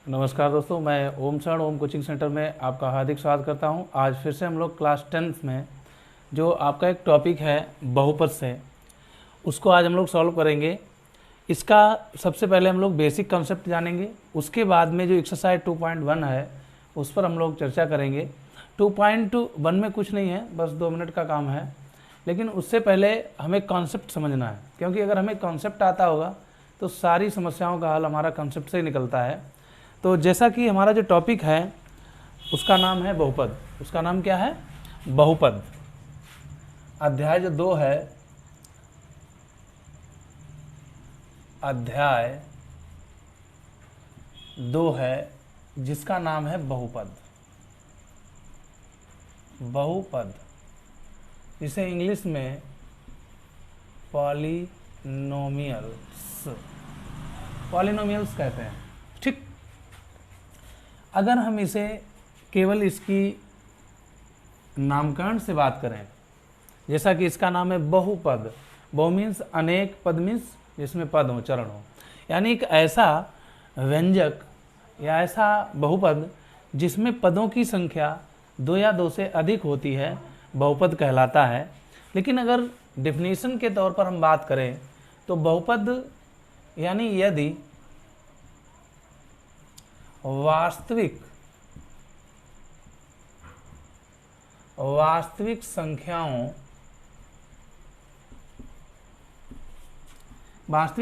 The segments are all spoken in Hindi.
नमस्कार दोस्तों, मैं ओम शरण ओम कोचिंग सेंटर में आपका हार्दिक स्वागत करता हूं। आज फिर से हम लोग क्लास 10th में जो आपका एक टॉपिक है बहुपद से, उसको आज हम लोग सॉल्व करेंगे। इसका सबसे पहले हम लोग बेसिक कंसेप्ट जानेंगे, उसके बाद में जो एक्सरसाइज 2.1 है उस पर हम लोग चर्चा करेंगे। 2.1 में कुछ नहीं है, बस 2 मिनट का काम है, लेकिन उससे पहले हमें कॉन्सेप्ट समझना है, क्योंकि अगर हमें कॉन्सेप्ट आता होगा तो सारी समस्याओं का हल हमारा कॉन्सेप्ट से ही निकलता है। तो जैसा कि हमारा जो टॉपिक है उसका नाम है बहुपद। उसका नाम क्या है? बहुपद। अध्याय जो 2 है, अध्याय 2 है जिसका नाम है बहुपद। बहुपद जिसे इंग्लिश में पॉलिनोमियल्स कहते हैं। ठीक, अगर हम इसे केवल इसकी नामकरण से बात करें, जैसा कि इसका नाम है बहुपद। बहु मीन्स अनेक, पद मीन्स जिसमें पद हो, चरण हो, यानी एक ऐसा व्यंजक या ऐसा बहुपद जिसमें पदों की संख्या 2 या 2 से अधिक होती है, बहुपद कहलाता है। लेकिन अगर डेफिनेशन के तौर पर हम बात करें तो बहुपद यानी यदि वास्तविक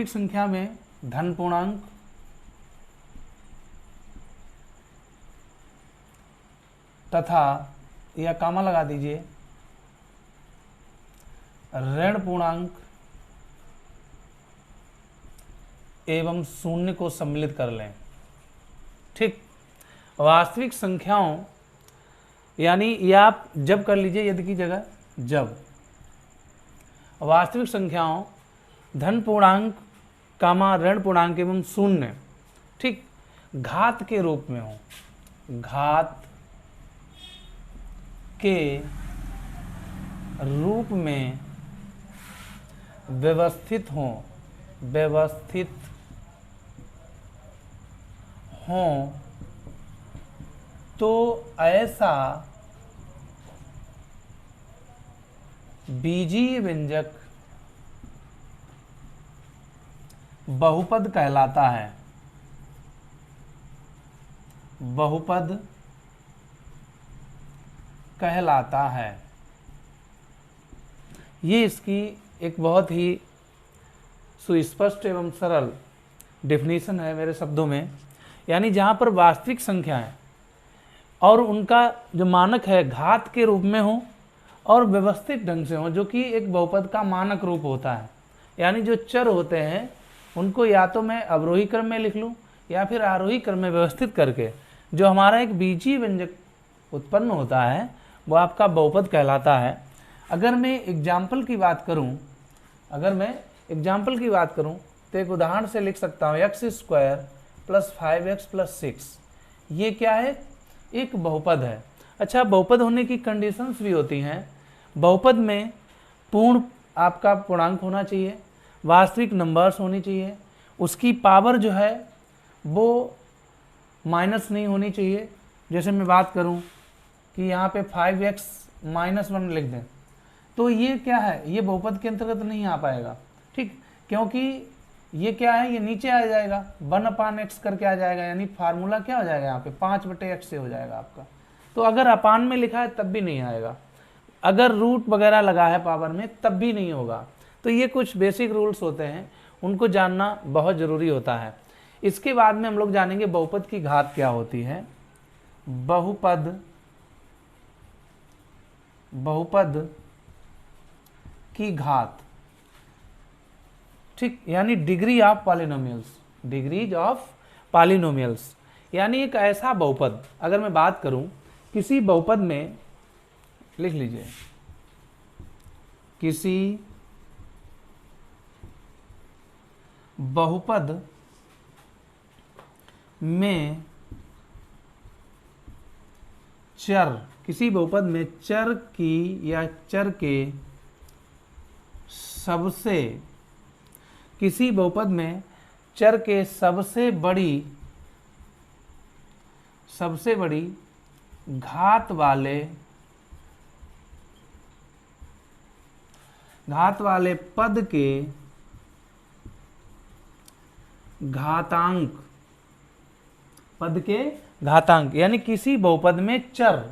संख्या में धन पूर्णांक तथा, या कामा लगा दीजिए, ऋण पूर्णांक एवं शून्य को सम्मिलित कर लें। ठीक, वास्तविक संख्याओं यानी, या आप जब कर लीजिए यदि की जगह जब, वास्तविक संख्याओं धन पूर्णांक कामा ऋण पूर्णांक एवं शून्य, ठीक, घात के रूप में हो, घात के रूप में व्यवस्थित हों तो ऐसा बीजीय व्यंजक बहुपद कहलाता है। बहुपद कहलाता है। ये इसकी एक बहुत ही सुस्पष्ट एवं सरल डेफिनेशन है मेरे शब्दों में। यानी जहाँ पर वास्तविक संख्या है और उनका जो मानक है घात के रूप में हो और व्यवस्थित ढंग से हो, जो कि एक बहुपद का मानक रूप होता है। यानी जो चर होते हैं उनको या तो मैं अवरोही क्रम में लिख लूँ या फिर आरोही क्रम में व्यवस्थित करके जो हमारा एक बीजीय व्यंजक उत्पन्न होता है वो आपका बहुपद कहलाता है। अगर मैं एग्जाम्पल की बात करूं तो एक उदाहरण से लिख सकता हूं x² + 5x + 6। ये क्या है? एक बहुपद है। अच्छा, बहुपद होने की कंडीशंस भी होती हैं। बहुपद में पूर्ण आपका पूर्णांक होना चाहिए, वास्तविक नंबर्स होनी चाहिए, उसकी पावर जो है वो माइनस नहीं होनी चाहिए। जैसे मैं बात करूं कि यहाँ पे 5x - 1 लिख दें तो ये क्या है? ये बहुपद के अंतर्गत नहीं आ पाएगा। ठीक, क्योंकि ये क्या है, ये नीचे आ जाएगा, 1/x करके आ जाएगा, यानी फार्मूला क्या हो जाएगा यहाँ पे 5/x से हो जाएगा आपका। तो अगर अपान में लिखा है तब भी नहीं आएगा, अगर रूट वगैरह लगा है पावर में तब भी नहीं होगा। तो ये कुछ बेसिक रूल्स होते हैं, उनको जानना बहुत ज़रूरी होता है। इसके बाद में हम लोग जानेंगे बहुपद की घात क्या होती है। बहुपद की घात, ठीक, यानी डिग्रीज ऑफ पॉलिनोमियल्स, यानी एक ऐसा बहुपद, अगर मैं बात करूं किसी बहुपद में, लिख लीजिए, किसी बहुपद में चर की या चर के सबसे, किसी बहुपद में चर के सबसे बड़ी सबसे बड़ी घात वाले पद के घातांक, यानी किसी बहुपद में चर,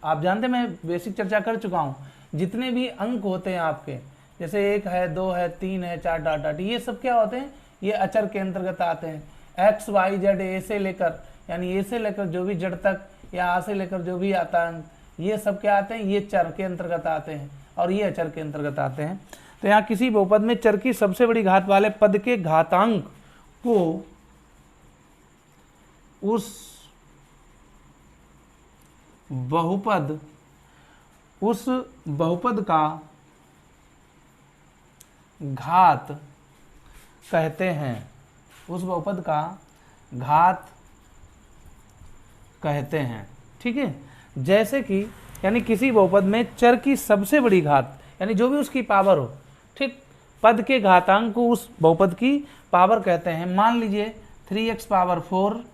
आप जानते हैं मैं बेसिक चर्चा कर चुका हूं, जितने भी अंक होते हैं आपके, जैसे 1 है 2 है 3 है 4 डॉट डॉट, ये सब क्या होते हैं, ये अचर के अंतर्गत आते हैं। एक्स वाई जेड ए से लेकर, यानी ए से लेकर जो भी जेड तक, या आ से लेकर जो भी आता अंक, ये सब क्या आते हैं, ये चर के अंतर्गत आते हैं और ये अचर के अंतर्गत आते हैं। तो यहाँ किसी बहुपद में चर की सबसे बड़ी घात वाले पद के घातांक को उस बहुपद का घात कहते हैं, उस बहुपद का घात कहते हैं। ठीक है, जैसे कि यानी किसी बहुपद में चर की सबसे बड़ी घात, यानी जो भी उसकी पावर हो, ठीक, पद के घातांक को उस बहुपद की पावर कहते हैं। मान लीजिए 3x पावर 4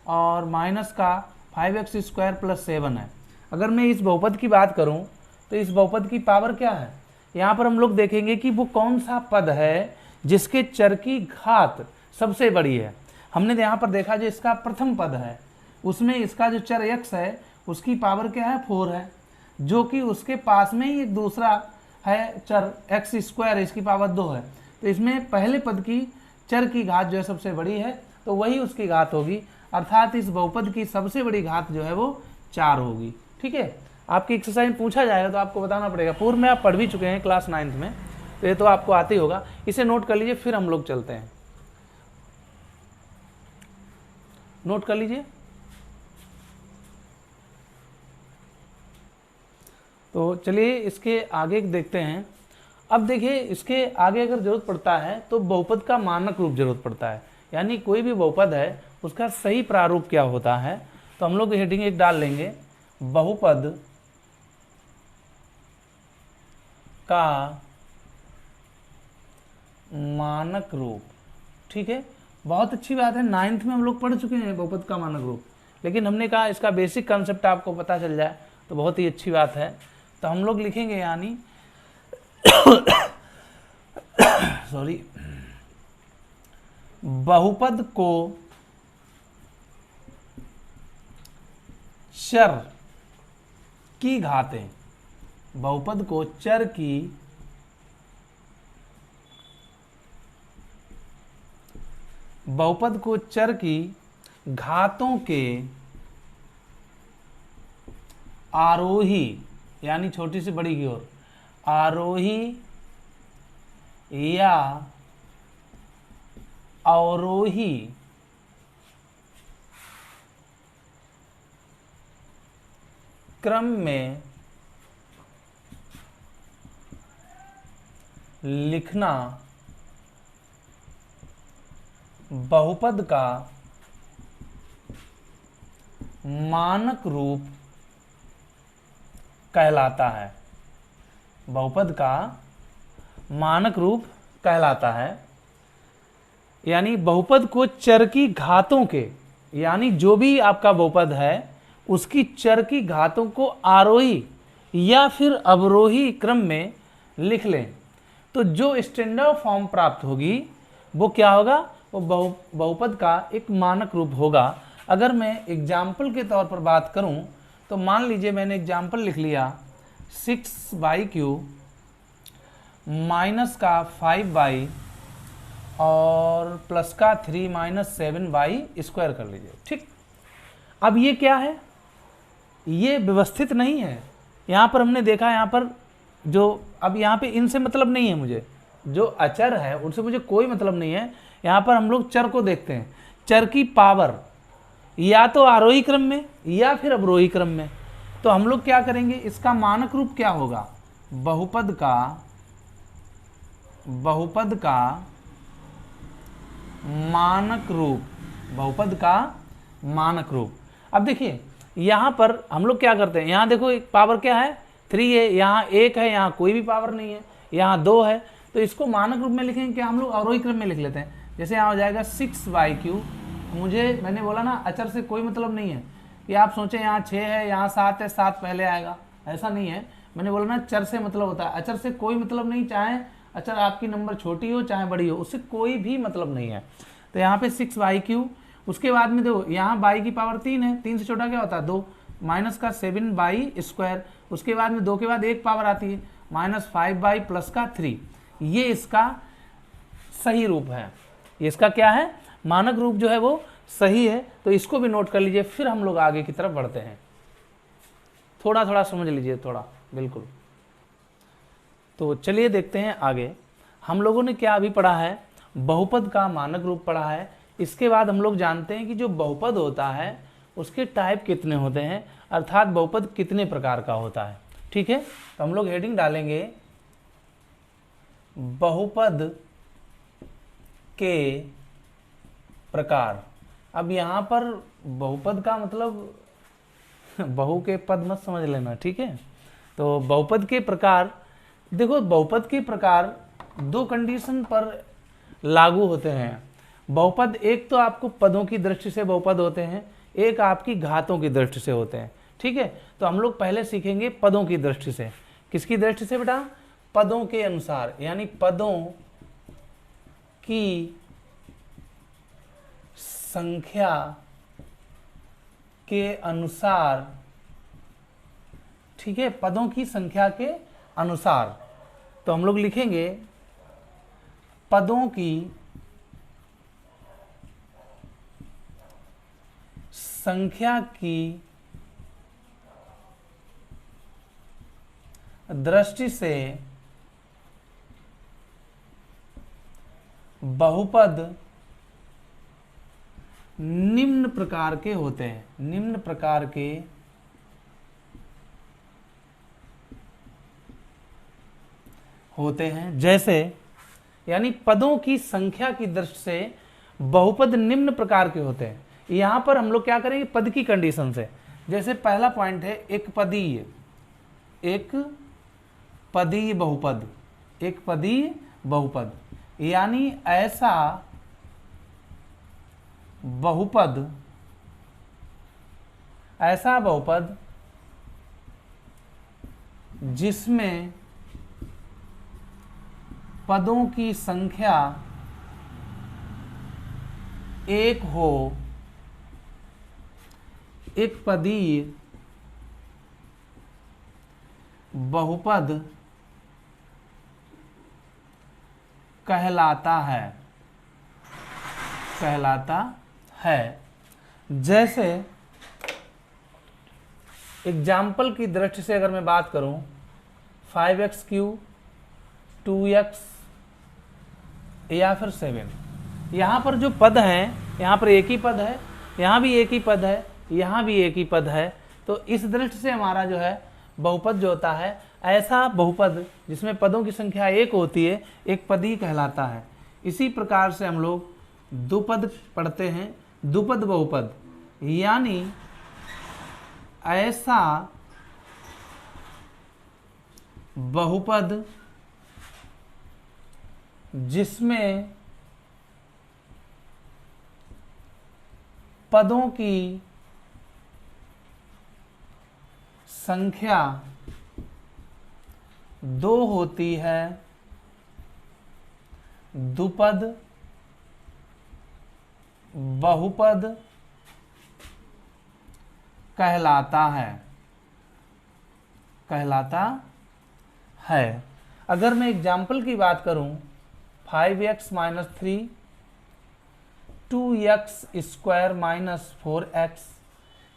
और माइनस का 5x स्क्वायर प्लस 7 है। अगर मैं इस बहुपद की बात करूं तो इस बहुपद की पावर क्या है, यहाँ पर हम लोग देखेंगे कि वो कौन सा पद है जिसके चर की घात सबसे बड़ी है। हमने यहाँ पर देखा जो इसका प्रथम पद है उसमें इसका जो चर x है उसकी पावर क्या है, 4 है, जो कि उसके पास में ही एक दूसरा है चर x स्क्वायर, इसकी पावर 2 है। तो इसमें पहले पद की चर की घात जो है सबसे बड़ी है, तो वही उसकी घात होगी, अर्थात इस बहुपद की सबसे बड़ी घात जो है वो 4 होगी। ठीक है, आपकी एक्सरसाइज पूछा जाएगा तो आपको बताना पड़ेगा। पूर्व में आप पढ़ भी चुके हैं क्लास 9th में, तो ये तो आपको आते ही होगा, इसे नोट कर लीजिए, फिर हम लोग चलते हैं। नोट कर लीजिए। तो चलिए इसके आगे देखते हैं। अब देखिए इसके आगे अगर जरूरत पड़ता है तो बहुपद का मानक रूप जरूरत पड़ता है, यानी कोई भी बहुपद है उसका सही प्रारूप क्या होता है। तो हम लोग हेडिंग एक डाल लेंगे, बहुपद का मानक रूप। ठीक है, बहुत अच्छी बात है, 9th में हम लोग पढ़ चुके हैं बहुपद का मानक रूप, लेकिन हमने कहा इसका बेसिक कंसेप्ट आपको पता चल जाए तो बहुत ही अच्छी बात है। तो हम लोग लिखेंगे यानी सॉरी, बहुपद को चर की घातें, बहुपद को चर की घातों के आरोही, यानी छोटी से बड़ी की ओर, आरोही या अवरोही क्रम में लिखना बहुपद का मानक रूप कहलाता है। बहुपद का मानक रूप कहलाता है, यानी बहुपद को चर की घातों के, यानी जो भी आपका बहुपद है उसकी चर की घातों को आरोही या फिर अवरोही क्रम में लिख लें तो जो स्टैंडर्ड फॉर्म प्राप्त होगी वो क्या होगा, वो बहुपद का एक मानक रूप होगा। अगर मैं एग्जाम्पल के तौर पर बात करूं तो मान लीजिए मैंने एग्जाम्पल लिख लिया 6/3 माइनस का 5y और प्लस का 3 - 7y स्क्वायर कर लीजिए। ठीक, अब ये क्या है, ये व्यवस्थित नहीं है। यहाँ पर हमने देखा, यहाँ पर जो, अब यहाँ पे इनसे मतलब नहीं है मुझे, जो अचर है उनसे मुझे कोई मतलब नहीं है। यहाँ पर हम लोग चर को देखते हैं, चर की पावर या तो आरोही क्रम में या फिर अवरोही क्रम में। तो हम लोग क्या करेंगे, इसका मानक रूप क्या होगा, बहुपद का मानक रूप, बहुपद का मानक रूप। अब देखिए यहाँ पर हम लोग क्या करते हैं, यहाँ देखो एक पावर क्या है 3 है, यहाँ 1 है, यहाँ कोई भी पावर नहीं है, यहाँ 2 है। तो इसको मानक रूप में लिखेंगे क्या, हम लोग अवरोही क्रम में लिख लेते हैं। जैसे यहाँ हो जाएगा 6/3, मैंने बोला ना अचर से कोई मतलब नहीं है, कि आप सोचें यहाँ 6 है, यहाँ 7 है, 7 पहले आएगा, ऐसा नहीं है। मैंने बोला ना चर से मतलब होता है, अचर से कोई मतलब नहीं, चाहे अचर आपकी नंबर छोटी हो चाहे बड़ी हो, उससे कोई भी मतलब नहीं है। तो यहाँ पे 6y3, उसके बाद में देखो यहाँ बाई की पावर 3 है, 3 से छोटा क्या होता है 2, माइनस का 7y², उसके बाद में 2 के बाद एक पावर आती है -5y प्लस का 3। ये इसका सही रूप है, ये इसका क्या है, मानक रूप जो है वो सही है। तो इसको भी नोट कर लीजिए, फिर हम लोग आगे की तरफ बढ़ते हैं। थोड़ा थोड़ा समझ लीजिए, थोड़ा, बिल्कुल। तो चलिए देखते हैं आगे। हम लोगों ने क्या अभी पढ़ा है, बहुपद का मानक रूप पढ़ा है। इसके बाद हम लोग जानते हैं कि जो बहुपद होता है उसके टाइप कितने होते हैं, अर्थात बहुपद कितने प्रकार का होता है। ठीक है, तो हम लोग हेडिंग डालेंगे बहुपद के प्रकार। अब यहाँ पर बहुपद का मतलब बहु के पद मत समझ लेना, ठीक है। तो बहुपद के प्रकार, देखो बहुपद के प्रकार 2 कंडीशन पर लागू होते हैं। बहुपद एक तो आपको पदों की दृष्टि से बहुपद होते हैं, एक आपकी घातों की दृष्टि से होते हैं। ठीक है, तो हम लोग पहले सीखेंगे पदों की दृष्टि से। किसकी दृष्टि से बेटा, पदों के अनुसार, यानी पदों की संख्या के अनुसार। ठीक है, पदों की संख्या के अनुसार। तो हम लोग लिखेंगे पदों की संख्या की दृष्टि से बहुपद निम्न प्रकार के होते हैं, निम्न प्रकार के होते हैं। जैसे, यानी पदों की संख्या की दृष्टि से बहुपद निम्न प्रकार के होते हैं। यहां पर हम लोग क्या करेंगे, पद की कंडीशन से। जैसे पहला पॉइंट है एक पदीय, एक पदीय बहुपद, एक पदीय बहुपद, यानी ऐसा बहुपद, ऐसा बहुपद जिसमें पदों की संख्या एक हो, एक पदीय बहुपद कहलाता है, कहलाता है। जैसे एग्जाम्पल की दृष्टि से अगर मैं बात करूं, 5x3, 2x या फिर 7, यहाँ पर जो पद हैं, यहाँ पर एक ही पद है, यहाँ भी एक ही पद है, यहाँ भी एक ही पद है। तो इस दृष्टि से हमारा जो है बहुपद जो होता है, ऐसा बहुपद जिसमें पदों की संख्या एक होती है, एक पदी कहलाता है। इसी प्रकार से हम लोग द्विपद पढ़ते हैं, द्विपद बहुपद, यानी ऐसा बहुपद जिसमें पदों की संख्या 2 होती है, द्विपद बहुपद कहलाता है, कहलाता है। अगर मैं एग्जाम्पल की बात करूं, 5x - 3, 2x² - 4x,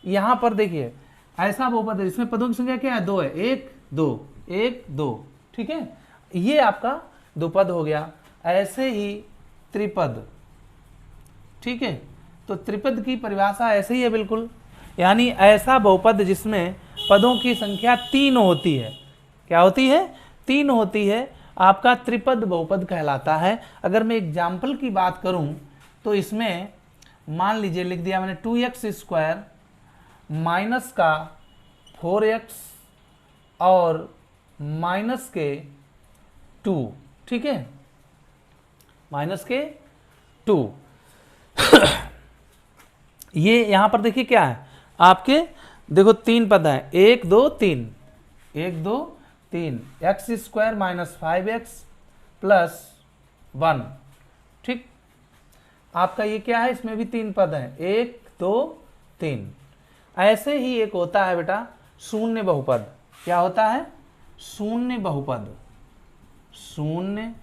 यहां पर देखिए ऐसा बहुपद है जिसमें पदों की संख्या क्या है, 2 है, 1 2 1 2। ठीक है, ये आपका द्विपद हो गया। ऐसे ही त्रिपद, ठीक है, तो त्रिपद की परिभाषा ऐसे ही है बिल्कुल, यानी ऐसा बहुपद जिसमें पदों की संख्या 3 होती है। क्या होती है, 3 होती है, आपका त्रिपद बहुपद कहलाता है। अगर मैं एग्जाम्पल की बात करूं तो इसमें मान लीजिए लिख दिया मैंने 2x² माइनस का 4x और माइनस के 2, ठीक है, माइनस के 2। ये यहां पर देखिए क्या है, आपके देखो 3 पद हैं, 1 2 3, 1 2 3, x square minus 5x plus 1। ठीक, आपका ये क्या है, इसमें भी 3 पद हैं, 1 2 3। ऐसे ही एक होता है बेटा शून्य बहुपद। क्या होता है, शून्य बहुपद। शून्य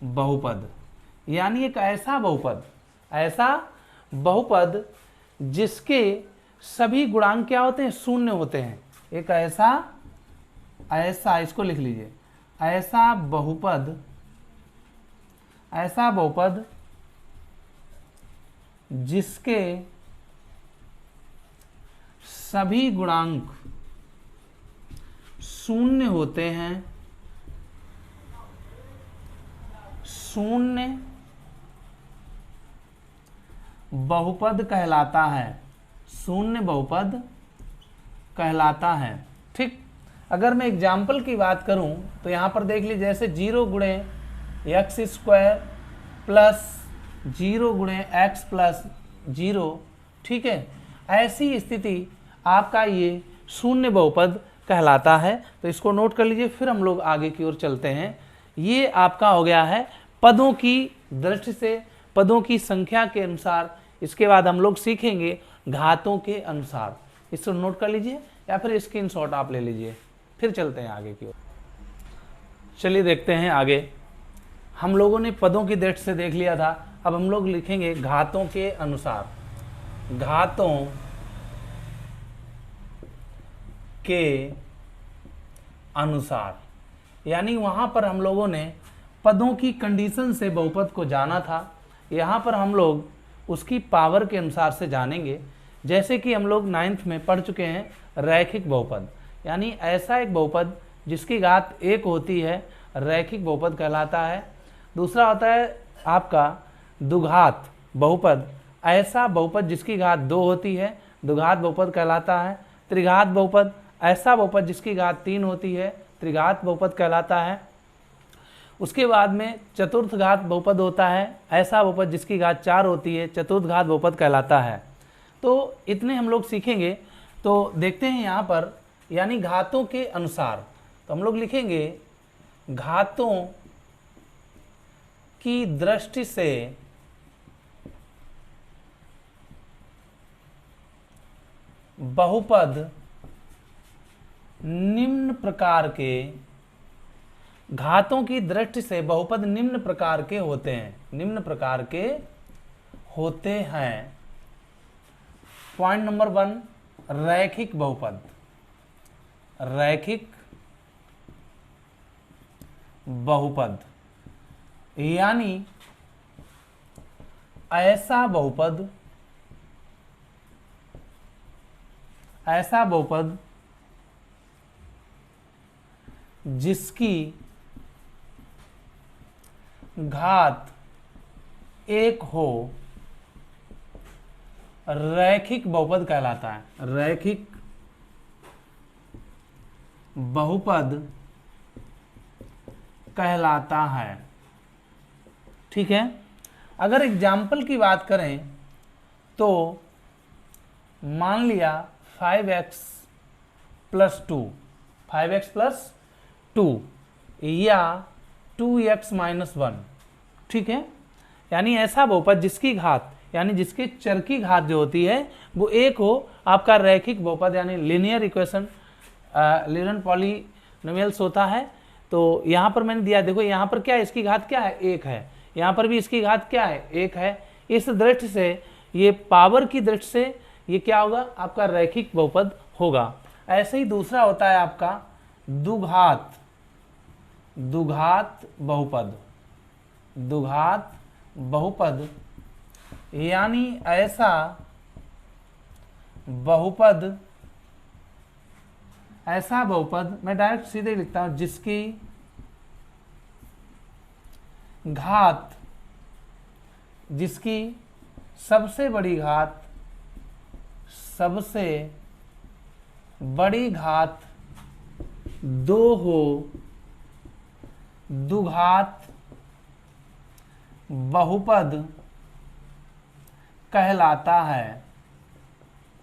बहुपद यानी एक ऐसा बहुपद, ऐसा बहुपद जिसके सभी गुणांक क्या होते हैं, शून्य होते हैं। एक ऐसा इसको लिख लीजिए, ऐसा बहुपद जिसके सभी गुणांक शून्य होते हैं, शून्य बहुपद कहलाता है, शून्य बहुपद कहलाता है। ठीक, अगर मैं एग्जाम्पल की बात करूं तो यहां पर देख लीजिए, जैसे 0 गुणे एक्स स्क्वायर प्लस 0 गुणे एक्स प्लस 0। ठीक है, ऐसी स्थिति आपका ये शून्य बहुपद कहलाता है। तो इसको नोट कर लीजिए, फिर हम लोग आगे की ओर चलते हैं। ये आपका हो गया है पदों की दृष्टि से, पदों की संख्या के अनुसार। इसके बाद हम लोग सीखेंगे घातों के अनुसार। इसको नोट कर लीजिए या फिर स्क्रीनशॉट आप ले लीजिए, फिर चलते हैं आगे की ओर। चलिए देखते हैं आगे। हम लोगों ने पदों की दृष्टि से देख लिया था, अब हम लोग लिखेंगे घातों के अनुसार। घातों के अनुसार यानी वहां पर हम लोगों ने पदों की कंडीशन से बहुपद को जाना था, यहाँ पर हम लोग उसकी पावर के अनुसार से जानेंगे। जैसे कि हम लोग 9th में पढ़ चुके हैं रैखिक बहुपद, यानी ऐसा एक बहुपद जिसकी घात 1 होती है, रैखिक बहुपद कहलाता है। दूसरा होता है आपका द्विघात बहुपद, ऐसा बहुपद जिसकी घात 2 होती है, द्विघात बहुपद कहलाता है। त्रिघात बहुपद, ऐसा बहुपद जिसकी घात 3 होती है, त्रिघात बहुपद कहलाता है। उसके बाद में चतुर्थ घात बहुपद होता है, ऐसा बहुपद जिसकी घात 4 होती है, चतुर्थ घात बहुपद कहलाता है। तो इतने हम लोग सीखेंगे। तो देखते हैं यहाँ पर, यानी घातों के अनुसार, तो हम लोग लिखेंगे घातों की दृष्टि से बहुपद निम्न प्रकार के, घातों की दृष्टि से बहुपद निम्न प्रकार के होते हैं, निम्न प्रकार के होते हैं। पॉइंट नंबर 1, रैखिक बहुपद। रैखिक बहुपद यानी ऐसा बहुपद, ऐसा बहुपद जिसकी घात 1 हो, रैखिक बहुपद कहलाता है। रैखिक बहुपद कहलाता है। ठीक है, अगर एग्जाम्पल की बात करें तो मान लिया 5x प्लस 2, 5x प्लस 2 या 2x माइनस 1। ठीक है, यानी ऐसा बहुपद जिसकी घात, यानी जिसके चर की घात जो होती है वो 1 हो, आपका रैखिक बहुपद यानी लीनियर इक्वेशन, लीनियर पॉलीनोमियल्स होता है। तो यहाँ पर मैंने दिया, देखो यहाँ पर क्या है, इसकी घात क्या है, 1 है, यहाँ पर भी इसकी घात क्या है, 1 है। इस दृष्टि से, ये पावर की दृष्टि से ये क्या होगा, आपका रैखिक बहुपद होगा। ऐसे ही दूसरा होता है आपका द्विघात, द्विघात बहुपद। द्विघात बहुपद यानी ऐसा बहुपद, ऐसा बहुपद, मैं डायरेक्ट सीधे लिखता हूं, जिसकी घात, जिसकी सबसे बड़ी घात, सबसे बड़ी घात 2 हो, द्विघात बहुपद कहलाता है।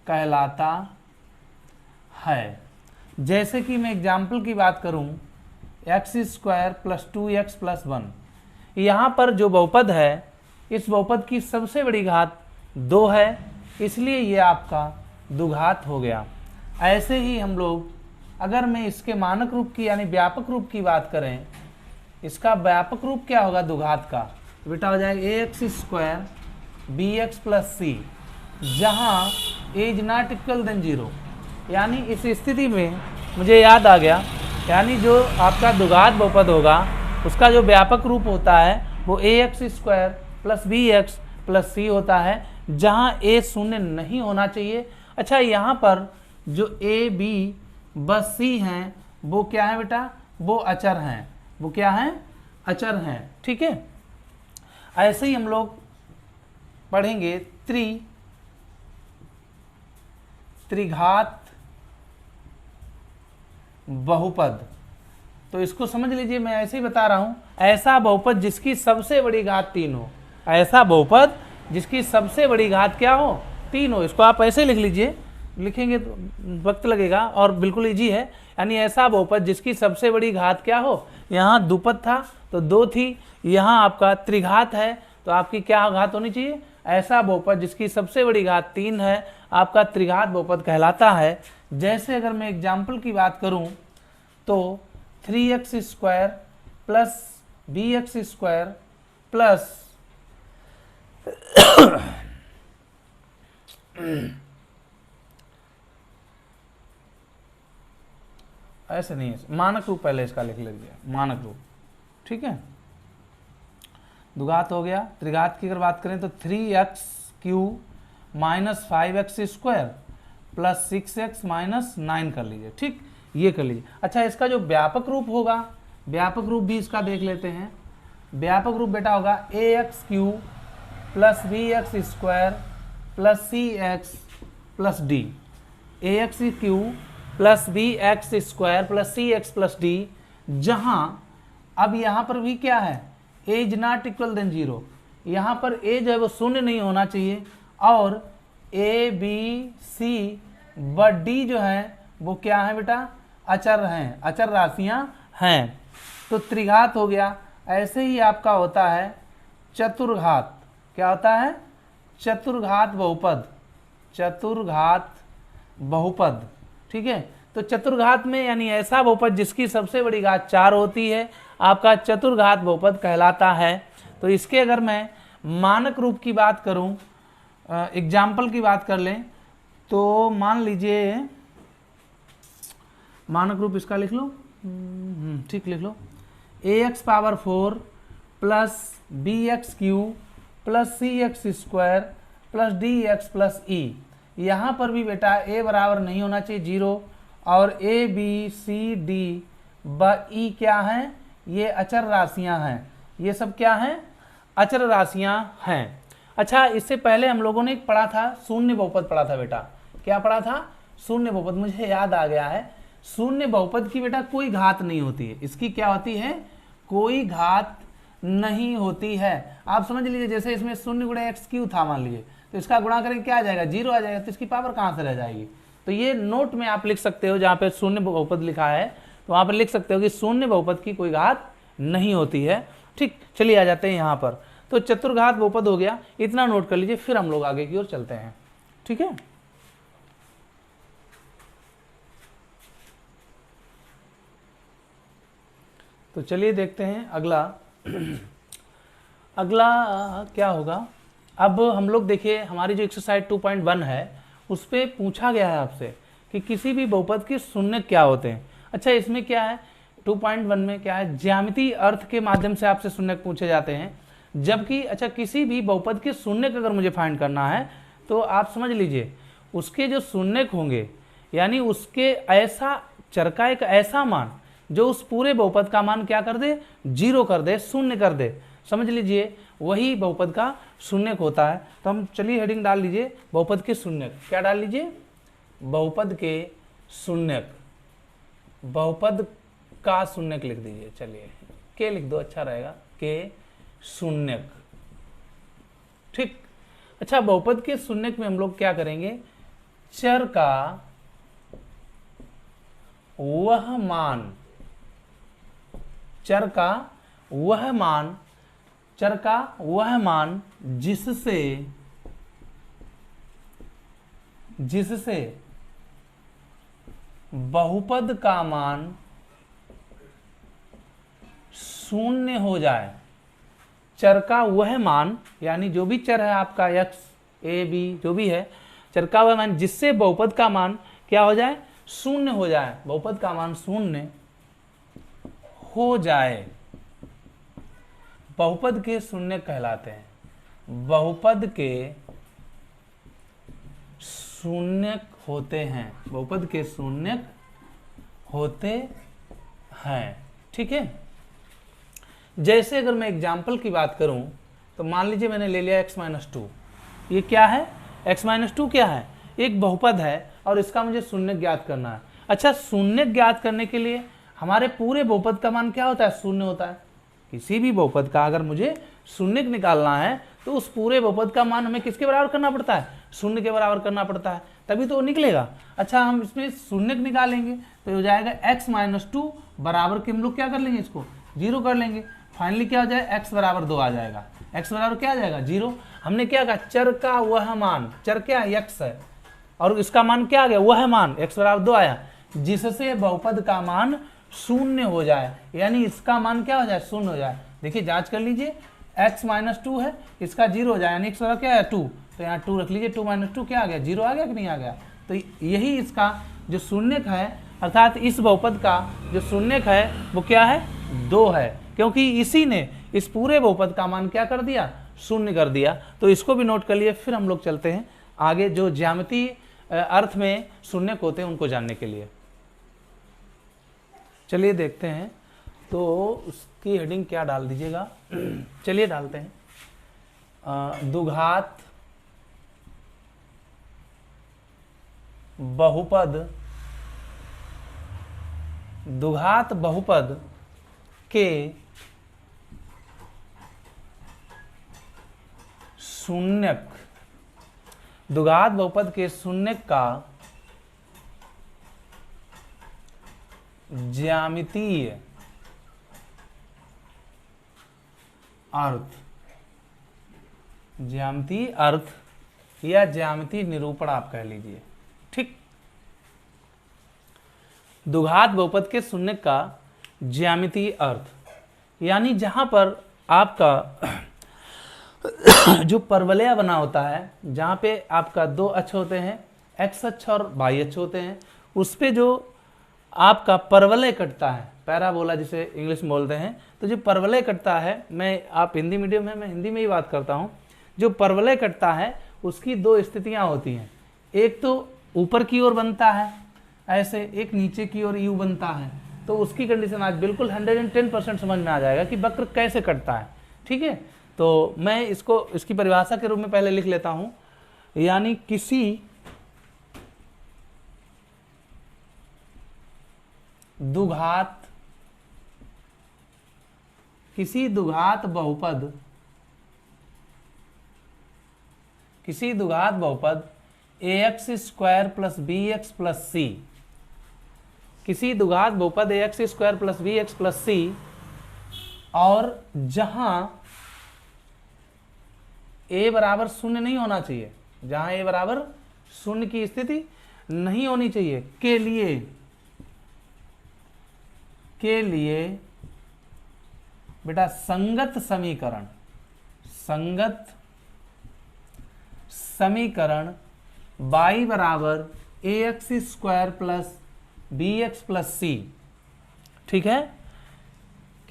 कहलाता है। जैसे कि मैं एग्जाम्पल की बात करूं, x square plus 2x plus 1, यहाँ पर जो बहुपद है इस बहुपद की सबसे बड़ी घात 2 है, इसलिए ये आपका द्विघात हो गया। ऐसे ही हम लोग अगर मैं इसके मानक रूप की यानी व्यापक रूप की बात करें, इसका व्यापक रूप क्या होगा द्विघात का, तो बेटा हो जाएगा ax square bx plus c, जहाँ a is not equal then 0। यानी इस स्थिति में मुझे याद आ गया, यानी जो आपका द्विघात बहुपद होगा उसका जो व्यापक रूप होता है वो ax square plus bx plus c होता है, जहाँ a शून्य नहीं होना चाहिए। अच्छा, यहाँ पर जो a b व c हैं वो क्या है बेटा, वो अचर हैं। वो क्या हैं, अचर हैं। ठीक है, ऐसे ही हम लोग पढ़ेंगे त्रिघात बहुपद। तो इसको समझ लीजिए, मैं ऐसे ही बता रहा हूं, ऐसा बहुपद जिसकी सबसे बड़ी घात 3 हो। ऐसा बहुपद जिसकी सबसे बड़ी घात क्या हो, 3 हो। इसको आप ऐसे लिख लीजिए, लिखेंगे तो वक्त लगेगा और बिल्कुल इजी है। यानी ऐसा बहुपद जिसकी सबसे बड़ी घात क्या हो, यहाँ द्विपद था तो 2 थी, यहाँ आपका त्रिघात है तो आपकी क्या घात होनी चाहिए, ऐसा बहुपद जिसकी सबसे बड़ी घात 3 है आपका त्रिघात बहुपद कहलाता है। जैसे अगर मैं एग्जाम्पल की बात करूं तो 3x square plus bx square plus ऐसे नहीं है, मानक रूप पहले इसका लिख लीजिए, मानक रूप। ठीक है, द्विघात हो गया। त्रिघात की अगर बात करें तो 3x³ minus 5x square plus 6x minus 9 कर लीजिए। ठीक, ये कर लीजिए। अच्छा, इसका जो व्यापक रूप होगा, व्यापक रूप भी इसका देख लेते हैं। व्यापक रूप बेटा होगा ax³ plus bx square plus cx plus d, ax³ plus bx square plus cx plus d, जहां अब यहाँ पर भी क्या है, a is not equal then 0। यहाँ पर a जो है वो शून्य नहीं होना चाहिए और a b c व d जो है वो क्या है बेटा, अचर हैं, अचर राशियां हैं। तो त्रिघात हो गया। ऐसे ही आपका होता है चतुर्घात। क्या होता है, चतुर्घात बहुपद, चतुर्घात बहुपद। ठीक है, तो चतुर्घात में यानी ऐसा बहुपद जिसकी सबसे बड़ी घात 4 होती है आपका चतुर्घात बहुपद कहलाता है। तो इसके अगर मैं मानक रूप की बात करूं, एग्जाम्पल की बात कर लें तो मान लीजिए मानक रूप इसका लिख लो, ठीक लिख लो, ax power 4 plus bx³ plus cx square plus dx plus e। यहाँ पर भी बेटा a बराबर नहीं होना चाहिए 0 और a b c d व e क्या हैं, ये अचर राशियां हैं। ये सब क्या हैं, अचर राशियां हैं। अच्छा, इससे पहले हम लोगों ने एक पढ़ा था, शून्य बहुपद पढ़ा था बेटा। क्या पढ़ा था, शून्य बहुपद, मुझे याद आ गया है। शून्य बहुपद की बेटा कोई घात नहीं होती है। इसकी क्या होती है, कोई घात नहीं होती है। आप समझ लीजिए, जैसे इसमें 0 गुणा x³ था मान लीजिए, तो इसका गुणा करेंगे क्या आ जाएगा, 0 आ जाएगा। तो इसकी पावर कहाँ से रह जाएगी। तो ये नोट में आप लिख सकते हो, जहाँ पे शून्य बहुपद लिखा है तो वहाँ पर लिख सकते हो कि शून्य बहुपद की कोई घात नहीं होती है। ठीक, चलिए आ जाते हैं यहाँ पर। तो चतुर्घात बहुपद हो गया, इतना नोट कर लीजिए, फिर हम लोग आगे की ओर चलते हैं। ठीक है, तो चलिए देखते हैं अगला। अगला क्या होगा, अब हम लोग देखिए हमारी जो एक्सरसाइज 2.1 है उस पर पूछा गया है आपसे कि किसी भी बहुपद के शून्य क्या होते हैं। अच्छा, इसमें क्या है 2.1 में क्या है, ज्यामितीय अर्थ के माध्यम से आपसे शून्य पूछे जाते हैं। जबकि अच्छा, किसी भी बहुपद के शून्य अगर मुझे फाइंड करना है तो आप समझ लीजिए उसके जो शून्य होंगे, यानी उसके ऐसा चर का एक ऐसा मान जो उस पूरे बहुपद का मान क्या कर दे, 0 कर दे, शून्य कर दे। समझ लीजिए वही बहुपद का शून्यक होता है। तो हम चलिए हेडिंग डाल लीजिए, बहुपद के शून्यक। क्या डाल लीजिए, बहुपद के शून्यक, बहुपद का शून्यक लिख दीजिए। चलिए के लिख दो, अच्छा रहेगा, के शून्यक। ठीक, अच्छा, बहुपद के शून्यक में हम लोग क्या करेंगे, चर का वह मान, चर का वह मान, चर का वह मान जिससे बहुपद का मान शून्य हो जाए। चर का वह मान यानी जो भी चर है आपका x a b जो भी है, चर का वह मान जिससे बहुपद का मान क्या हो जाए, शून्य हो जाए, बहुपद का मान शून्य हो जाए, बहुपद के शून्य कहलाते हैं, बहुपद के शून्य होते हैं, बहुपद के शून्य होते हैं। ठीक है, जैसे अगर मैं एग्जाम्पल की बात करूं तो मान लीजिए मैंने ले लिया x-2, ये क्या है, x-2 क्या है, एक बहुपद है और इसका मुझे शून्य ज्ञात करना है। अच्छा, शून्य ज्ञात करने के लिए हमारे पूरे बहुपद का मान क्या होता है, शून्य होता है। किसी भी बहुपद का अगर मुझे शून्य निकालना है तो उस पूरे बहुपद का मान हमें किसके बराबर करना पड़ता है, शून्य के बराबर करना पड़ता है, तभी तो वो निकलेगा। अच्छा, हम इसमें शून्य निकालेंगे तो हो जाएगा x-2 बराबर के हम लोग क्या कर लेंगे, इसको 0 कर लेंगे। फाइनली क्या हो जाए, x बराबर 2 आ जाएगा, x बराबर क्या आ जाएगा 0। हमने क्या कहा, चर का वह मान, चर क्या x है और इसका मान क्या आ गया, वह मान x बराबर 2 आया, जिससे बहुपद का मान शून्य हो जाए, यानी इसका मान क्या हो जाए, शून्य हो जाए। देखिए जांच कर लीजिए, x-2 है, इसका 0 हो जाए, यानी x बराबर क्या है 2, तो यहाँ 2 रख लीजिए, 2 - 2 क्या आ गया, 0 आ गया कि नहीं आ गया। तो यही इसका जो शून्यक है, अर्थात इस बहुपद का जो शून्यक है वो क्या है, 2 है, क्योंकि इसी ने इस पूरे बहुपद का मान क्या कर दिया, शून्य कर दिया। तो इसको भी नोट कर लिए। फिर हम लोग चलते हैं आगे, जो ज्यामितीय अर्थ में शून्यक होते हैं उनको जानने के लिए। चलिए देखते हैं, तो उसकी हेडिंग क्या डाल दीजिएगा, चलिए डालते हैं, द्विघात बहुपद, द्विघात बहुपद के शून्यक, द्विघात बहुपद के शून्यक का ज्यामितीय अर्थ, ज्यामितीय अर्थ या ज्यामितीय निरूपण आप कह लीजिए। ठीक, द्विघात बहुपद के शून्यक का ज्यामितीय अर्थ, यानी जहां पर आपका जो परवलय बना होता है, जहाँ पे आपका 2 अक्ष होते हैं, x अक्ष और y अक्ष होते हैं, उस पे जो आपका परवलय कटता है, पैराबोला जिसे इंग्लिश में बोलते हैं, तो जो परवलय कटता है, आप हिंदी मीडियम है, मैं हिंदी में ही बात करता हूँ, जो परवलय कटता है उसकी 2 स्थितियाँ होती हैं, एक तो ऊपर की ओर बनता है ऐसे, एक नीचे की ओर यू बनता है। तो उसकी कंडीशन आज बिल्कुल 110% समझ में आ जाएगा कि वक्र कैसे कटता है। ठीक है, तो मैं इसको इसकी परिभाषा के रूप में पहले लिख लेता हूं, यानी किसी द्विघात बहुपद, किसी द्विघात बहुपद ax² + bx + c, किसी द्विघात बहुपद ax² + bx + c, और जहां a बराबर 0 नहीं होना चाहिए, जहां a बराबर 0 की स्थिति नहीं होनी चाहिए, के लिए बेटा संगत समीकरण y बराबर ax² + bx + c। ठीक है,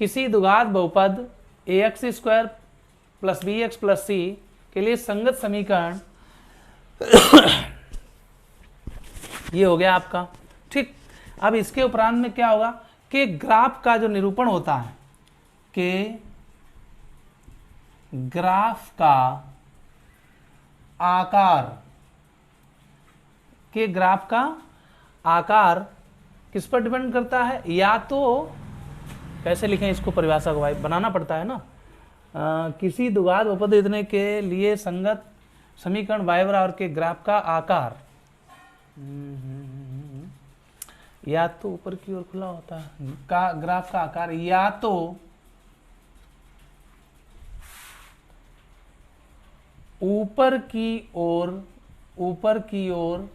किसी द्विघात बहुपद ax² + bx + c के लिए संगत समीकरण ये हो गया आपका। ठीक, अब इसके उपरांत में क्या होगा कि ग्राफ का जो निरूपण होता है, कि ग्राफ का आकार, के ग्राफ का आकार किस पर डिपेंड करता है, या तो कैसे लिखें इसको, परिभाषा को भाई बनाना पड़ता है ना, किसी द्विघात बहुपद इतने के लिए संगत समीकरण y बराबर के ग्राफ का आकार, या तो ऊपर की ओर खुला होता है का ग्राफ का आकार, या तो ऊपर की ओर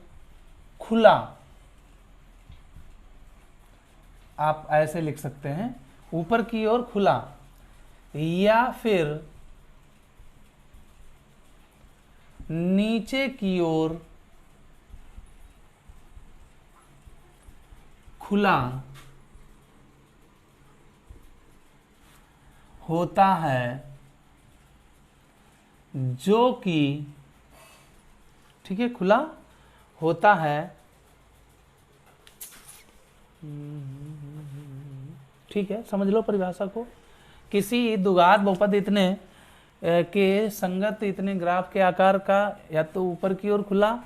खुला, आप ऐसे लिख सकते हैं, ऊपर की ओर खुला, या फिर नीचे की ओर खुला होता है, जो कि, ठीक है, खुला होता है, ठीक है, समझ लो परिभाषा को। किसी द्विघात बहुपद इतने के संगत इतने ग्राफ के आकार का या तो ऊपर की ओर खुला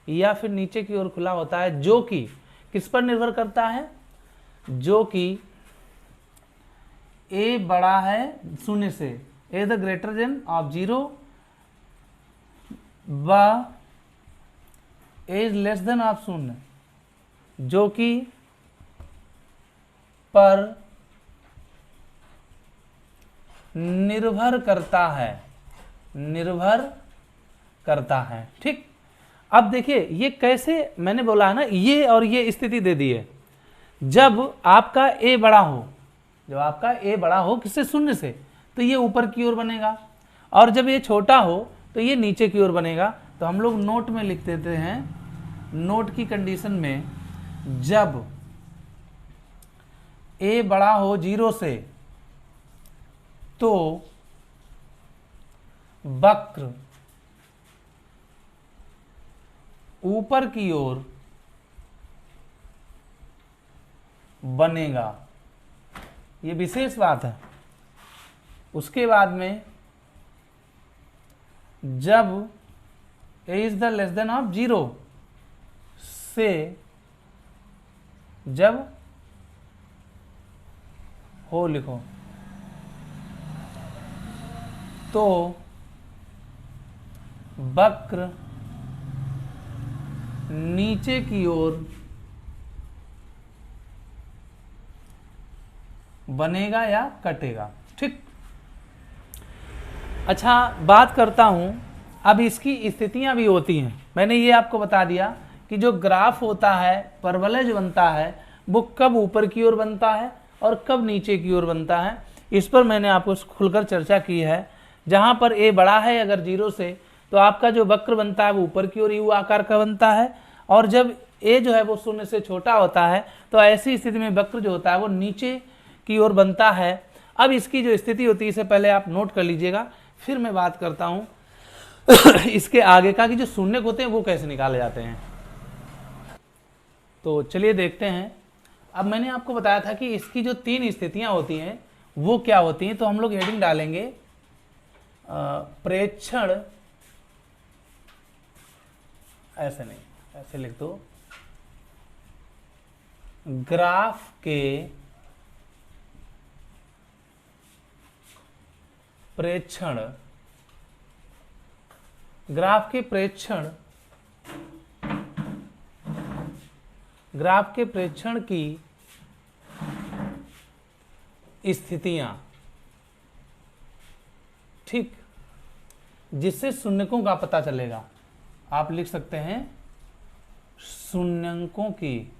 या फिर नीचे की ओर खुला होता है, जो कि किस पर निर्भर करता है, जो कि a बड़ा है शून्य से, a the greater than of 0 व a is less than of शून्य, जो कि पर निर्भर करता है, ठीक। अब देखिए ये कैसे, मैंने बोला है ना, ये और ये स्थिति दे दी है जब आपका a बड़ा हो, जब आपका a बड़ा हो किससे, शून्य से, तो ये ऊपर की ओर बनेगा, और जब ये छोटा हो तो ये नीचे की ओर बनेगा। तो हम लोग नोट में लिख देते हैं, नोट की कंडीशन में जब a बड़ा हो 0 से तो वक्र ऊपर की ओर बनेगा, ये विशेष बात है। उसके बाद में जब a is the less than of 0 से, जब हो लिखो, तो वक्र नीचे की ओर बनेगा या कटेगा, ठीक। अच्छा, बात करता हूं, अब इसकी स्थितियां भी होती हैं। मैंने ये आपको बता दिया कि जो ग्राफ होता है, परवलय बनता है, वो कब ऊपर की ओर बनता है और कब नीचे की ओर बनता है, इस पर मैंने आपको खुलकर चर्चा की है। जहां पर a बड़ा है अगर 0 से, तो आपका जो वक्र बनता है वो ऊपर की ओर यू आकार का बनता है, और जब a जो है वो शून्य से छोटा होता है तो ऐसी स्थिति में वक्र जो होता है वो नीचे की ओर बनता है। अब इसकी जो स्थिति होती है, इसे पहले आप नोट कर लीजिएगा, फिर मैं बात करता हूं इसके आगे का कि जो शून्य होते हैं वो कैसे निकाले जाते हैं। तो चलिए देखते हैं। अब मैंने आपको बताया था कि इसकी जो 3 स्थितियां होती हैं वो क्या होती हैं, तो हम लोग हेडिंग डालेंगे प्रेक्षण, ऐसे नहीं, ऐसे लिख दो, ग्राफ के प्रेक्षण, ग्राफ के प्रेक्षण, ग्राफ के प्रेक्षण की स्थितियां, ठीक, जिससे शून्यकों का पता चलेगा। आप लिख सकते हैं शून्यकों की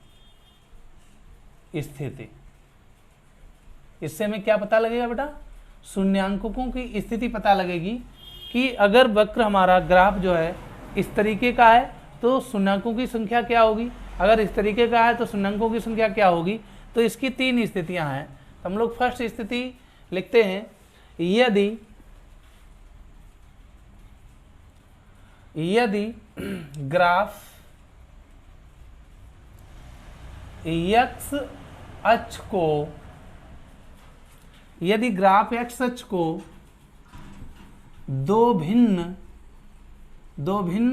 स्थिति। इससे हमें क्या पता लगेगा बेटा, शून्यांकों की स्थिति पता लगेगी कि अगर वक्र हमारा ग्राफ जो है इस तरीके का है तो शून्यांकों की संख्या क्या होगी, अगर इस तरीके का है तो शून्यांकों की संख्या क्या होगी। तो इसकी 3 स्थितियां हैं। तो हम लोग फर्स्ट स्थिति लिखते हैं, यदि ग्राफ x अक्ष को, यदि ग्राफ x अक्ष को दो भिन्न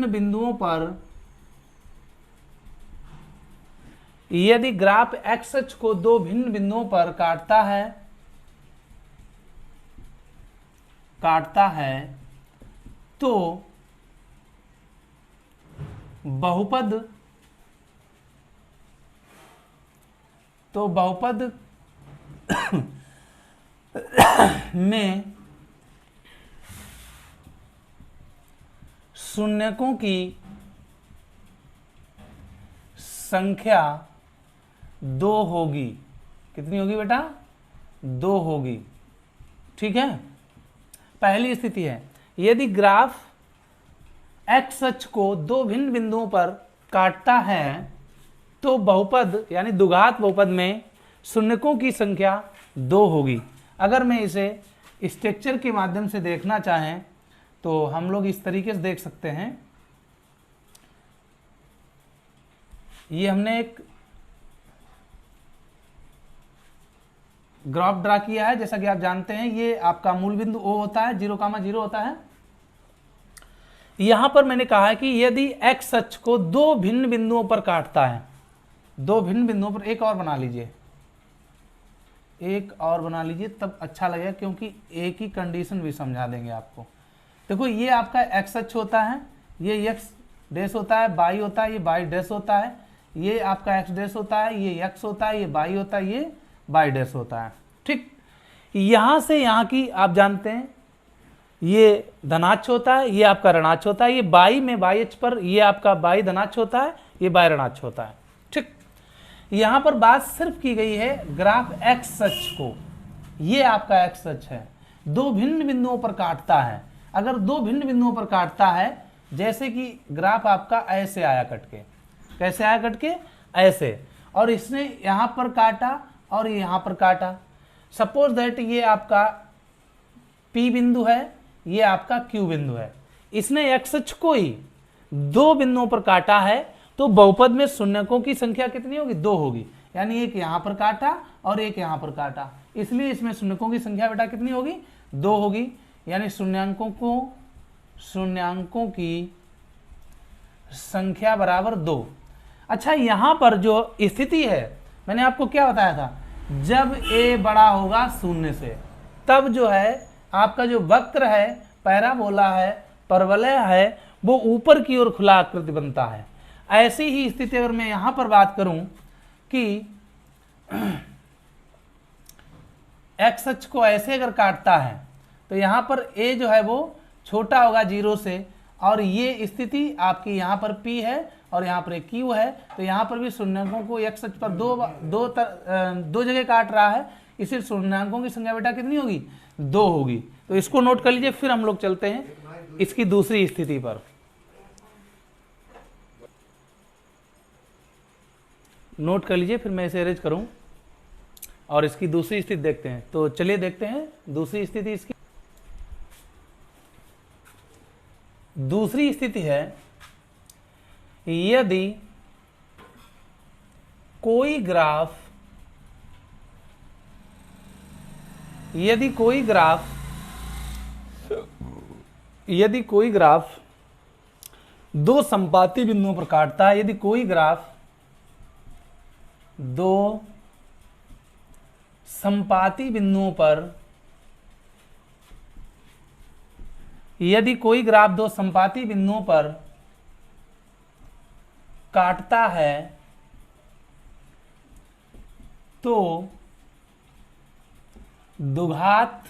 बिंदुओं पर, यदि ग्राफ x अक्ष को 2 भिन्न बिंदुओं पर काटता है तो बहुपद तो बहुपद में शून्यकों की संख्या 2 होगी। कितनी होगी बेटा? 2 होगी। ठीक है, पहली स्थिति है यदि ग्राफ एक्स अक्ष को 2 भिन्न बिंदुओं पर काटता है तो बहुपद यानी द्विघात बहुपद में शून्यकों की संख्या 2 होगी। अगर मैं इसे स्ट्रक्चर के माध्यम से देखना चाहें तो हम लोग इस तरीके से देख सकते हैं। ये हमने एक ग्राफ ड्रा किया है, जैसा कि आप जानते हैं ये आपका मूल बिंदु O होता है, 0,0 होता है। यहां पर मैंने कहा है कि यदि x अक्ष को 2 भिन्न बिंदुओं पर काटता है, 2 भिन्न बिंदुओं पर, एक और बना लीजिए, एक और बना लीजिए तब अच्छा लगेगा, क्योंकि एक ही कंडीशन भी समझा देंगे आपको। देखो ये आपका x अक्ष होता है, ये x डैश होता है, y होता है, ये y डैश होता है, ये आपका x डैश होता है, ये x होता है, ये y होता है, ये y डैश होता है। ठीक, यहां से यहां की आप जानते हैं ये धनाक्ष होता है, ये आपका ऋणाक्ष होता है, ये y में y अक्ष पर ये आपका y धनाक्ष होता है, ये y ऋणाक्ष होता है। ठीक, यहां पर बात सिर्फ की गई है ग्राफ x अक्ष को, ये आपका x अक्ष है, 2 भिन्न बिंदुओं पर काटता है। अगर 2 भिन्न बिंदुओं पर काटता है, जैसे कि ग्राफ आपका ऐसे आया कट के, कैसे आया कट के? ऐसे, और इसने यहां पर काटा और यहां पर काटा। सपोज दैट ये आपका P बिंदु है, ये आपका Q बिंदु है, इसने x अक्ष को ही 2 बिंदुओं पर काटा है, तो बहुपद में शून्यकों की संख्या कितनी होगी? 2 होगी। यानी एक यहां पर काटा और एक यहां पर काटा, इसलिए इसमें शून्यकों की संख्या बेटा कितनी होगी? 2 होगी। यानी शून्यांकों की संख्या बराबर 2। अच्छा, यहां पर जो स्थिति है मैंने आपको क्या बताया था, जब a बड़ा होगा 0 से, तब जो है आपका जो वक्र है, पैराबोला है, परवलय है, वो ऊपर की ओर खुला आकृति बनता है। ऐसी ही स्थिति अगर मैं यहां पर बात करूं कि x अक्ष को ऐसे अगर काटता है तो यहां पर a जो है वो छोटा होगा 0 से, और ये स्थिति आपकी यहाँ पर P है और यहाँ पर एक Q है, तो यहाँ पर भी शून्यांकों को x अक्ष पर दो जगह काट रहा है, इसलिए शून्यांकों की संख्या बेटा कितनी होगी? 2 होगी। तो इसको नोट कर लीजिए। फिर हम लोग चलते हैं इसकी दूसरी स्थिति पर। नोट कर लीजिए, फिर मैं इसे अरेंज करूं और इसकी दूसरी स्थिति देखते हैं। तो चलिए देखते हैं दूसरी स्थिति। इसकी दूसरी स्थिति है यदि कोई ग्राफ 2 संपाती बिंदुओं पर काटता है, यदि कोई ग्राफ 2 संपाती बिंदुओं पर काटता है तो द्विघात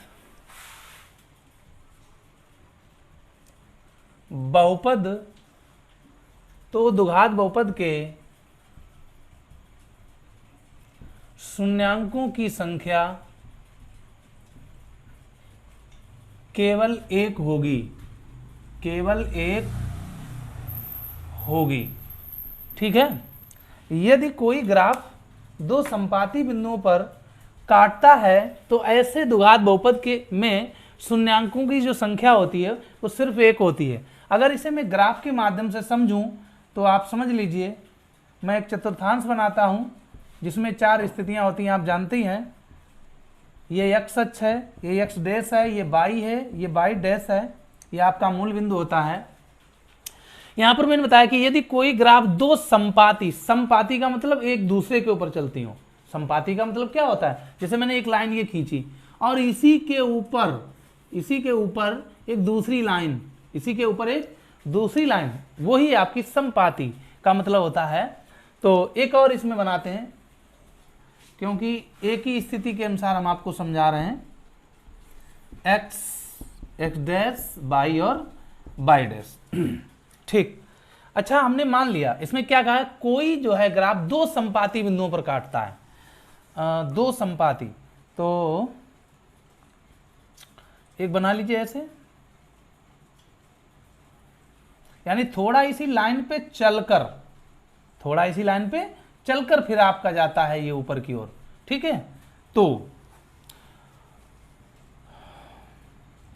बहुपद के शून्यांकों की संख्या केवल 1 होगी। ठीक है, यदि कोई ग्राफ 2 संपाती बिंदुओं पर काटता है तो ऐसे द्विघात बहुपद के में शून्यांकों की जो संख्या होती है वो सिर्फ 1 होती है। अगर इसे मैं ग्राफ के माध्यम से समझूं तो आप समझ लीजिए, मैं एक चतुर्थांश बनाता हूं जिसमें 4 स्थितियां होती हैं, आप जानते हैं। ये x अक्ष है, ये x डैश है, ये y है, ये y डैश है, ये आपका मूल बिंदु होता है। यहां पर मैंने बताया कि यदि कोई ग्राफ 2 संपाती का मतलब एक दूसरे के ऊपर चलती हो। संपाती का मतलब क्या होता है, जैसे मैंने एक लाइन ये खींची और इसी के ऊपर एक दूसरी लाइन, वही आपकी संपाती का मतलब होता है। तो एक और इसमें बनाते हैं, क्योंकि एक ही स्थिति के अनुसार हम आपको समझा रहे हैं, एक्स डैश बाई और बाई डैश। ठीक। अच्छा, हमने मान लिया इसमें क्या कहा है, कोई जो है ग्राफ दो संपाती बिंदुओं पर काटता है, दो संपाती। तो एक बना लीजिए ऐसे, यानी थोड़ा इसी लाइन पे चलकर, थोड़ा इसी लाइन पे चलकर फिर आपका जाता है ये ऊपर की ओर। ठीक है, तो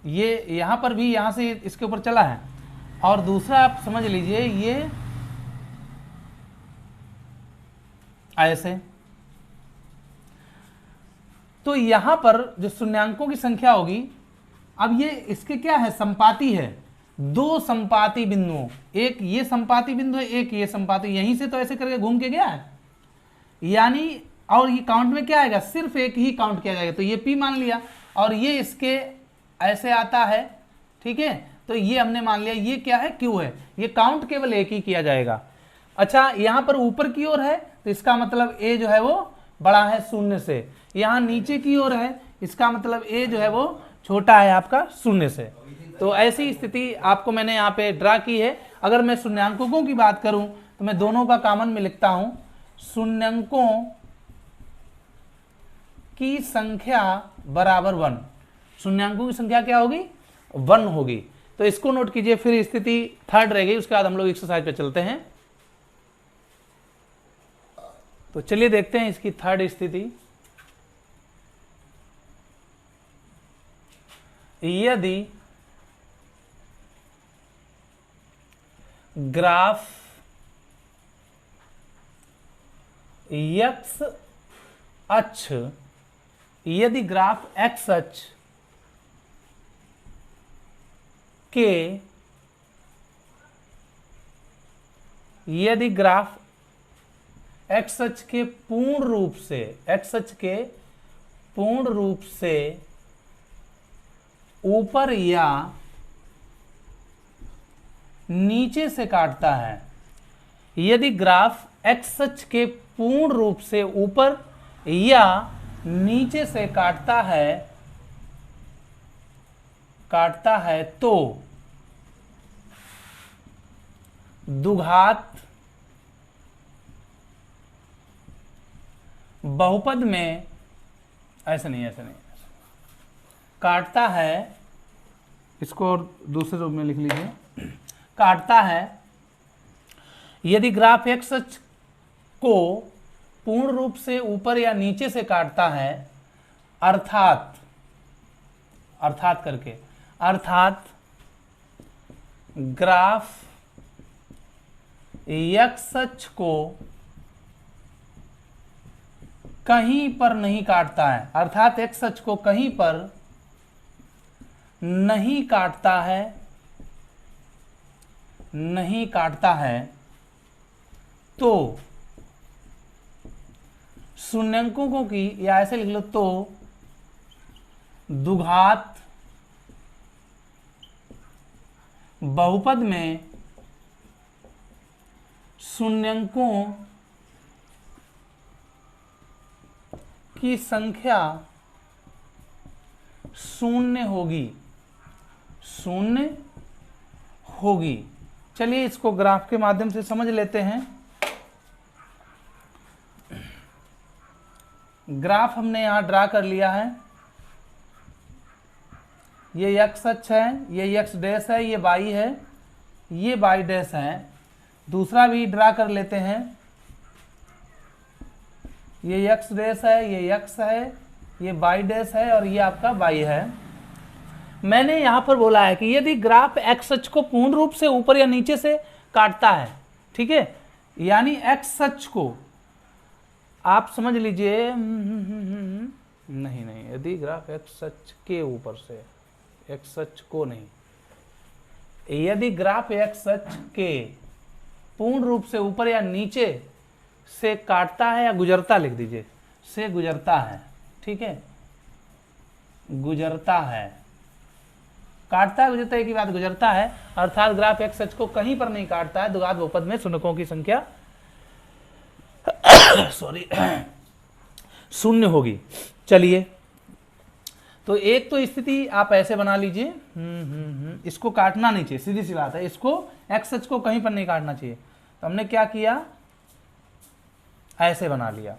ये यहां पर भी यहां से इसके ऊपर चला है, और दूसरा आप समझ लीजिए ये ऐसे। तो यहां पर जो शून्यांकों की संख्या होगी, अब ये इसके क्या है, संपाती है, दो संपाती बिंदुओं, एक ये संपाती बिंदु है, एक ये संपाती, यहीं से तो ऐसे करके घूम के गया है, यानी और ये काउंट में क्या आएगा, सिर्फ एक ही काउंट किया जाएगा, तो ये P मान लिया, और ये इसके ऐसे आता है। ठीक है, तो ये हमने मान लिया ये क्या है, Q है, ये काउंट केवल एक ही किया जाएगा। अच्छा, यहां पर ऊपर की ओर है तो इसका मतलब A जो है वो बड़ा है शून्य से, यहां नीचे की ओर है इसका मतलब A जो है वो छोटा है आपका शून्य से। तो ऐसी स्थिति आपको मैंने यहाँ पे ड्रा की है। अगर मैं शून्यांकों की बात करूं तो मैं दोनों का कॉमन में लिखता हूं, शून्यांकों की संख्या बराबर 1। शून्यांकों की संख्या क्या होगी, 1 होगी। तो इसको नोट कीजिए। फिर स्थिति थर्ड रह गई, उसके बाद हम लोग एक्सरसाइज पे चलते हैं। तो चलिए देखते हैं इसकी थर्ड स्थिति। यदि ग्राफ x अक्ष, यदि ग्राफ x अक्ष के, यदि ग्राफ x अक्ष के पूर्ण रूप से, x अक्ष के पूर्ण रूप से ऊपर या नीचे से काटता है, यदि ग्राफ x अक्ष के पूर्ण रूप से ऊपर या नीचे से काटता है तो द्विघात बहुपद में, ऐसे नहीं काटता है, इसको और दूसरे रूप में लिख लीजिए, काटता है यदि ग्राफ x अक्ष को पूर्ण रूप से ऊपर या नीचे से काटता है, अर्थात ग्राफ x अक्ष को कहीं पर नहीं काटता है, अर्थात x अक्ष को कहीं पर नहीं काटता है, तो शून्यांकों की, या ऐसे लिख लो, तो द्विघात बहुपद में शून्यांकों की संख्या शून्य होगी। चलिए इसको ग्राफ के माध्यम से समझ लेते हैं। ग्राफ हमने यहां ड्रा कर लिया है, ये x अक्ष है, ये x डैश है, ये y है, ये y डैश है। दूसरा भी ड्रा कर लेते हैं, ये x डैश है, ये x है, ये y डैश है, और ये आपका y है। मैंने यहां पर बोला है कि यदि ग्राफ x अक्ष को पूर्ण रूप से ऊपर या नीचे से काटता है, ठीक है, यानी x अक्ष को आप समझ लीजिए, नहीं, यदि ग्राफ x अक्ष के ऊपर से, x अक्ष को नहीं, यदि ग्राफ x अक्ष के पूर्ण रूप से ऊपर या नीचे से काटता है, या गुजरता लिख दीजिए, से गुजरता है, ठीक है, गुजरता है, काटता है, गुजरता है, एक ही बात, गुजरता है, अर्थात ग्राफ x अक्ष को कहीं पर नहीं काटता है, द्विघात बहुपद में शून्यकों की संख्या शून्य होगी। चलिए, तो एक तो स्थिति आप ऐसे बना लीजिए, इसको काटना नहीं चाहिए, सीधी सी बात है, इसको एक्स अक्ष को कहीं पर नहीं काटना चाहिए। तो हमने क्या किया, ऐसे बना लिया।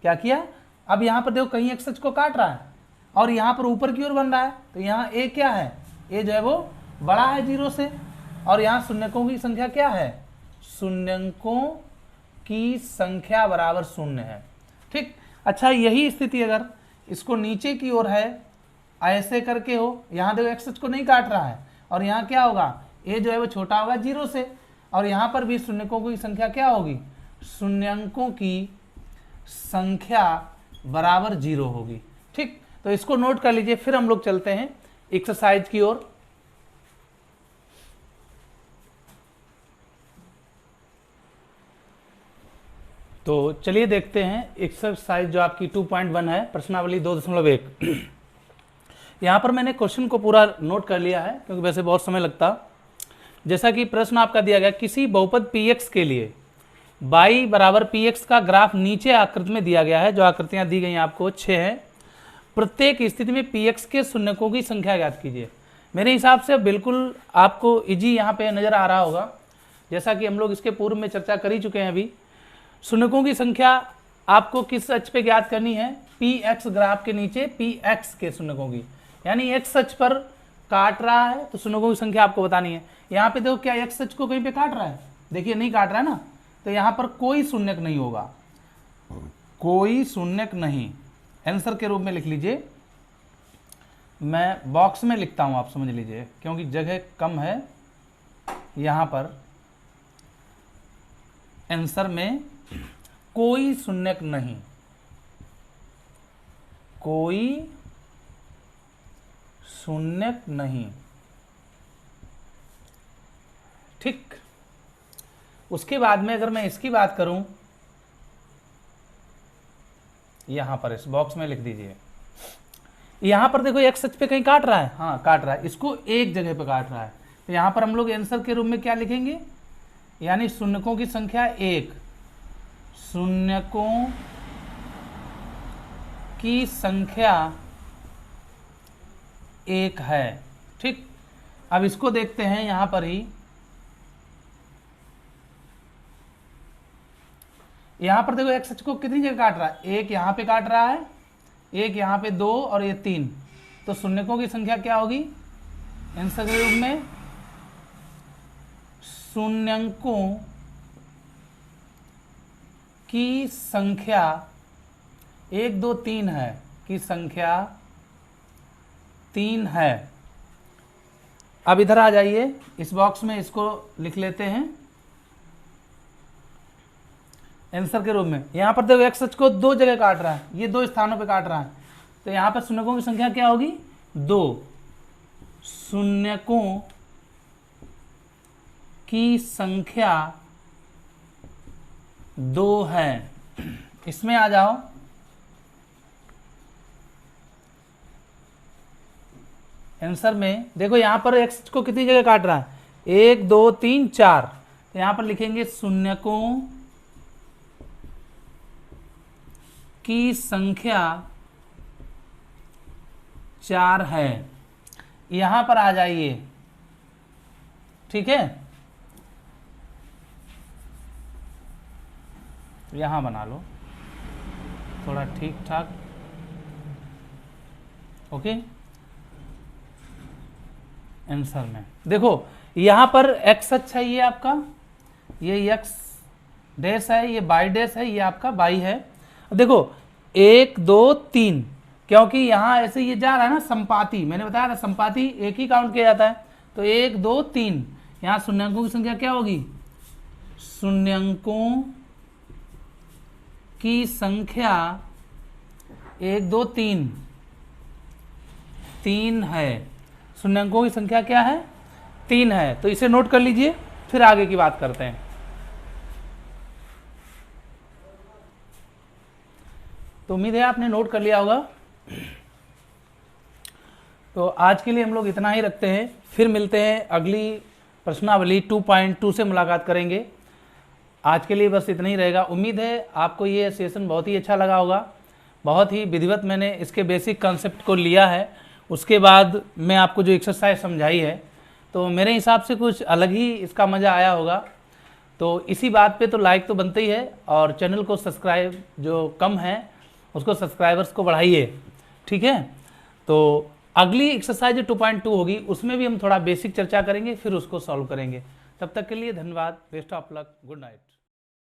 क्या किया, अब यहां पर देखो कहीं एक्स अक्ष को काट रहा है और यहां पर ऊपर की ओर बन रहा है, तो यहाँ ए क्या है, ए जो है वो बड़ा है 0 से, और यहाँ शून्यकों की संख्या क्या है, शून्यकों की संख्या बराबर 0 है। ठीक, अच्छा यही स्थिति अगर इसको नीचे की ओर है, ऐसे करके हो, यहाँ देखो एक्स अक्ष को नहीं काट रहा है, और यहाँ क्या होगा, ए जो है वो छोटा होगा 0 से, और यहाँ पर भी शून्यकों की संख्या क्या होगी, शून्यकों की संख्या बराबर 0 होगी। ठीक, तो इसको नोट कर लीजिए। फिर हम लोग चलते हैं एक्सरसाइज की ओर। तो चलिए देखते हैं एक्सरसाइज जो आपकी 2.1 है, प्रश्नावली 2.1। यहाँ पर मैंने क्वेश्चन को पूरा नोट कर लिया है क्योंकि वैसे बहुत समय लगता। जैसा कि प्रश्न आपका दिया गया, किसी बहुपद px के लिए y बराबर px का ग्राफ नीचे आकृति में दिया गया है। जो आकृतियाँ दी गई हैं आपको 6 हैं। प्रत्येक स्थिति में px के शून्यकों की संख्या ज्ञात कीजिए। मेरे हिसाब से बिल्कुल आपको इजी यहाँ पे नज़र आ रहा होगा, जैसा कि हम लोग इसके पूर्व में चर्चा कर ही चुके हैं। अभी शून्यकों की संख्या आपको किस अक्ष पे ज्ञात करनी है, px ग्राफ के नीचे px के शून्यकों की, यानी x अक्ष पर काट रहा है तो शून्यकों की संख्या आपको बतानी है। यहाँ पे देखो क्या x अक्ष को कहीं पे काट रहा है, देखिए नहीं काट रहा है ना, तो यहाँ पर कोई शून्यक नहीं होगा, कोई शून्यक नहीं। आंसर के रूप में लिख लीजिए, मैं बॉक्स में लिखता हूँ, आप समझ लीजिए क्योंकि जगह कम है यहाँ पर। आंसर में कोई शून्यक नहीं, कोई शून्यक नहीं। ठीक, उसके बाद में अगर मैं इसकी बात करूं, यहां पर इस बॉक्स में लिख दीजिए, यहां पर देखो एक्स अक्ष पे कहीं काट रहा है, हाँ काट रहा है, इसको एक जगह पे काट रहा है, तो यहां पर हम लोग आंसर के रूप में क्या लिखेंगे, यानी शून्यकों की संख्या 1, शून्यकों की संख्या 1 है। ठीक, अब इसको देखते हैं यहां पर ही, यहां पर देखो एक्स अक्ष को कितनी जगह काट रहा है, एक यहां पे काट रहा है, एक यहां पे 2 और ये 3, तो शून्यकों की संख्या क्या होगी, आंसर के रूप में शून्यकों की संख्या 1 2 3 है, की संख्या 3 है। अब इधर आ जाइए, इस बॉक्स में इसको लिख लेते हैं आंसर के रूप में। यहां पर देखो एक्स अक्ष को 2 जगह काट रहा है, ये 2 स्थानों पे काट रहा है, तो यहां पर शून्यकों की संख्या क्या होगी, 2। शून्यकों की संख्या 2 है। इसमें आ जाओ, आंसर में देखो यहां पर एक्स को कितनी जगह काट रहा है, 1 2 3 4, तो यहां पर लिखेंगे शून्यकों की संख्या 4 है। यहां पर आ जाइए, ठीक है, यहां बना लो थोड़ा ठीक ठाक, ओके। आंसर में देखो यहां पर एक्स अक्ष है, ये आपका, ये एक्स डैश है, ये बाई डैश है, ये आपका बाई है। देखो 1 2 3, क्योंकि यहां ऐसे ये जा रहा है ना संपाती, मैंने बताया था संपाती एक ही काउंट किया जाता है, तो 1 2 3, यहां शून्यकों की संख्या क्या होगी, शून्यकों की संख्या 1 2 3 3 है। शून्यकों की संख्या क्या है, 3 है, तो इसे नोट कर लीजिए, फिर आगे की बात करते हैं। तो उम्मीद है आपने नोट कर लिया होगा। तो आज के लिए हम लोग इतना ही रखते हैं, फिर मिलते हैं, अगली प्रश्नावली 2.2 से मुलाकात करेंगे। आज के लिए बस इतना ही रहेगा। उम्मीद है आपको ये सेशन बहुत ही अच्छा लगा होगा। बहुत ही विधिवत मैंने इसके बेसिक कॉन्सेप्ट को लिया है, उसके बाद मैं आपको जो एक्सरसाइज समझाई है तो मेरे हिसाब से कुछ अलग ही इसका मज़ा आया होगा। तो इसी बात पे तो लाइक तो बनता ही है, और चैनल को सब्सक्राइब जो कम है उसको सब्सक्राइबर्स को बढ़ाइए, ठीक है। तो अगली एक्सरसाइज जो 2.2 होगी उसमें भी हम थोड़ा बेसिक चर्चा करेंगे, फिर उसको सॉल्व करेंगे। तब तक के लिए धन्यवाद, best of luck, good night.